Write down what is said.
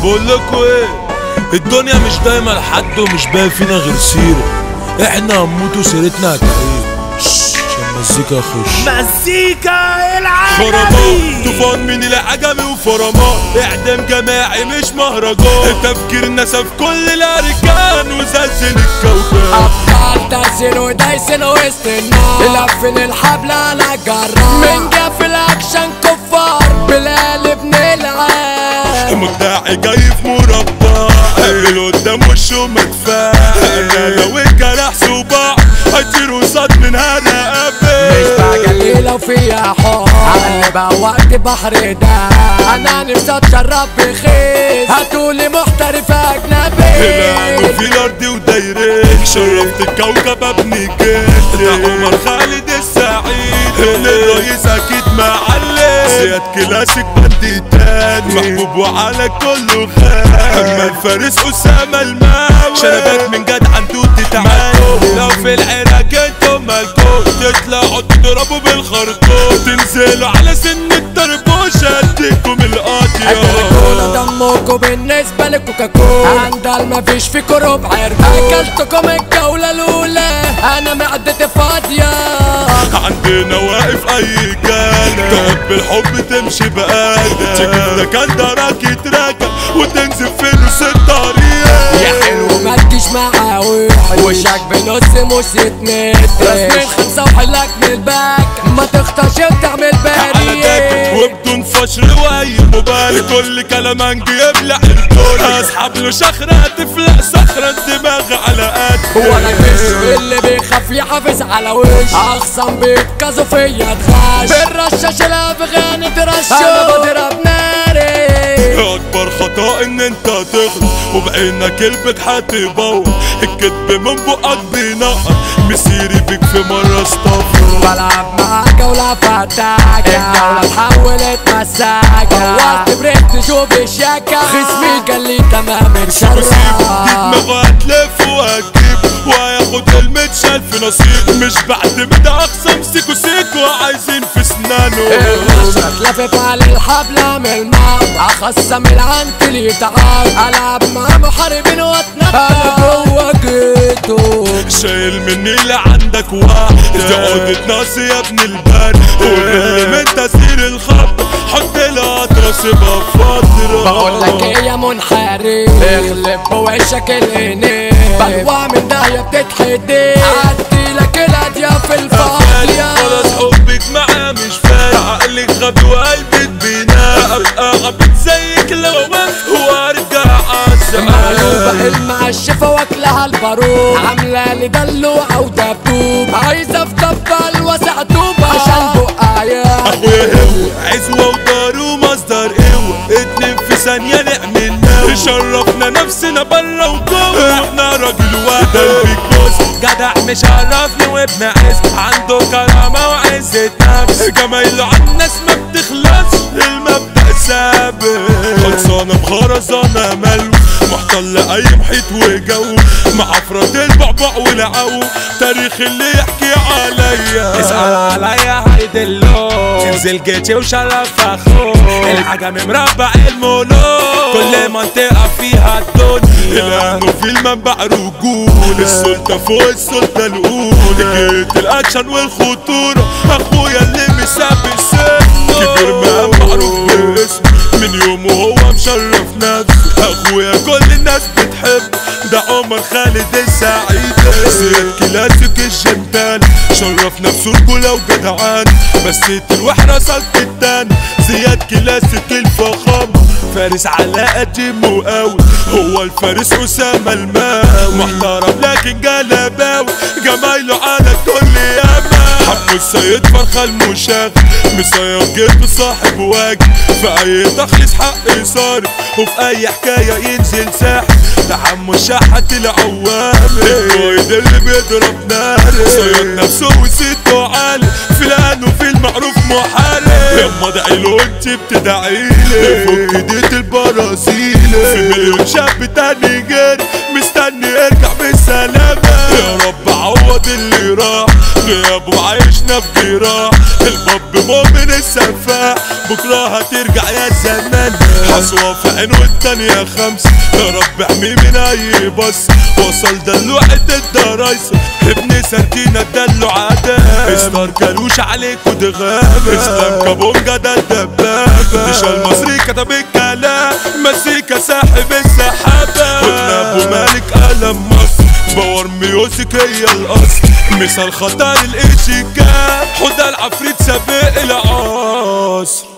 بقول لكوا ايه، الدنيا مش دايما لحد ومش باقي فينا غير سيرة. احنا هنموت وسيرتنا هتعيش عشان مزيكا يخش. مزيكا خرمات العجمي طوفان من العجمي وفرمات، اعدام جماعي مش مهرجان، تفكيرنا ساب كل الاركان وزلزل الكوكب. ابطال دايسين ودايسين وسط النار، لفين الحبل على الجرار، من جا في الاكشن كفار بلال ابن العاب، مدعي جاي في مربع قابل قدام وشه مدفع، انا لو الجرح صباع هطير وصاد من هنا مش بعجل لو فيها حار، على بقى وقت بحر ده انا نفسي اتشرب بخيس، هاتولي محترف اجنبي هنا في الارض ودايرين، شرفت الكوكب ابني جيت عمر خالد السعيد، ابن الرئيس اكيد معلم، زياد كلاسيك بندي تاني محبوب وعلى كله خان، اما الفارس اسامه الماوي، شنبات من جد عنده تتعاني، لو في العراق انتم مالكم تطلعوا تضربوا بالخرطوم، تنزلوا على سن الطربوش اديكم القاضيه. الكولا دمكم بالنسبه لكوكاكولا، عندها مفيش فيكوا ربع ربع، اكلتكم الجوله الاولى انا معدتي فاضيه، عندنا واقف اي جاله تقعد بالحب تمشي بقالة، تيجي في مكان دراك يتراكب وتنزل في نص الطريق، يا حلو ما تجيش مع واحد وشك بنص مش اتنين، رسمين خمسة وحلك من الباك ما تختارش وتعمل على داك باري، وبدون فشل واي موبايل كل كلام انجي يبلع الكل، اسحب له شخرة تفلق صخرة الدماغ على قد، وانا مش اللي بيخاف يحافظ على وش، اخصم بيتكازوا فيا تخاش، بالرشاش الافغاني ترشوا انا بضرب ناري، اكبر خطأ ان انت تغلط وبعينك كلبك هتبوظ، الكدب من بقك بينقط، مسيري بيك في مرة استغفر، بلعب معاك جولة فتاكة، الجولة اتحولت مساكة، وقت بريت تشوف الشاكة، خصمي كان لي تمام الشرة، دماغه هتلف وهتجيب وهياخد المتشال في نصيب، مش بعتمد اقسم سيكو سيكو عايزين في سنانه، النشرة اتلفت على الحبل اعمل معاك، اخصم العنتل يتعاد، العب مع محاربين واتنفس، انا جوا جيتو شايل مني اللي عندك واحد، تقعد تناصي يا ابن البر، واللي من تسير الخط حط لها تراسبها بفترة، بقول لك ايه يا منحرف اغلب بوشك الهنين، بلوى من داهية بتتحدي، عدي لك الهدية في الفاضية، خلاص حبك معاه مش فارق، عقلك غبي وقلبك بينام، ابقى عبيط زيك لو وقف وارجع مقلوبة المعشفة واكلها البارود، عاملة لي دلوعة ودبدوب، عايزة في طبة واسع طوبة عشان بقايا، اخويا هو عزوة ودار ومصدر قوة، اتنين في ثانية نعمل نوى، شرفنا نفسنا برا وجوه، احنا راجل واحد البيك بوس، جدع مشرفني وابن عز، عنده كرامة وعزة نفس، جمايله عالناس ما بتخلص، المبدأ ثابت، خلصانة بخرزانة ملو، محتل اي محيط وجو، مع افراد البعبع والعو، تاريخ اللي يحكي عليا، اسأل عليا هيدلوك، تنزل جيتي وشرف اخوك، العجمي مربع الملوك، كل منطقة فيها الدنيا، لانه في المنبع رجول، السلطة فوق السلطة الاولى، جيت الاكشن والخطورة، اخويا اللي مسابق سنه، كبير مقام معروف بالاسم، من يومه هو مشرف نفسه، اخويا كل الناس بتحب، ده عمر خالد السعيد، زياد كلاسيك الجنتال، شرف نفسه رجولة وجدعان، بس الوحرة صلت التاني، زياد كلاسيك الفخامة، فارس على قديمه قوي، هو الفارس اسامه الماوي، محترم لكن جلباوي، جمايله على كل ياما، حمو السيد فرخة المشاغ، مصير جيب صاحب واجب، في اي تخليص حق صارف، وفي اي حكايه ينزل ساحب، ده حمو شحة العوامي، القايد اللي بيضرب نار، صياد نفسه وسيته عالي، في الان وفي المعروف محارب، يما ادعي له انت بتدعيلي، فك ديت البرازيل، في مليون شاب تاني جاري مستني يرجع بالسلامة، يا رب عوض اللي راح، غيابه عايشنا في جراح. الباب مؤمن السفاح بكرة هترجع يا زمان. حصوة في عين والتانية خمسة يا رب احمي من اي بص. وصل دلوعة الدرايسة ابن سردينة دلو عداء. استار كالوش عليك ودغابة اسلام كابونجا ده الدبابة. مش المصري كتب الكلام مزيكا ساحب السحابة. وابن ابو مالك قلم مصر باور ميوزك هي الاصل. مثال خطر الاشيكات حدا العفريت سابق العصر.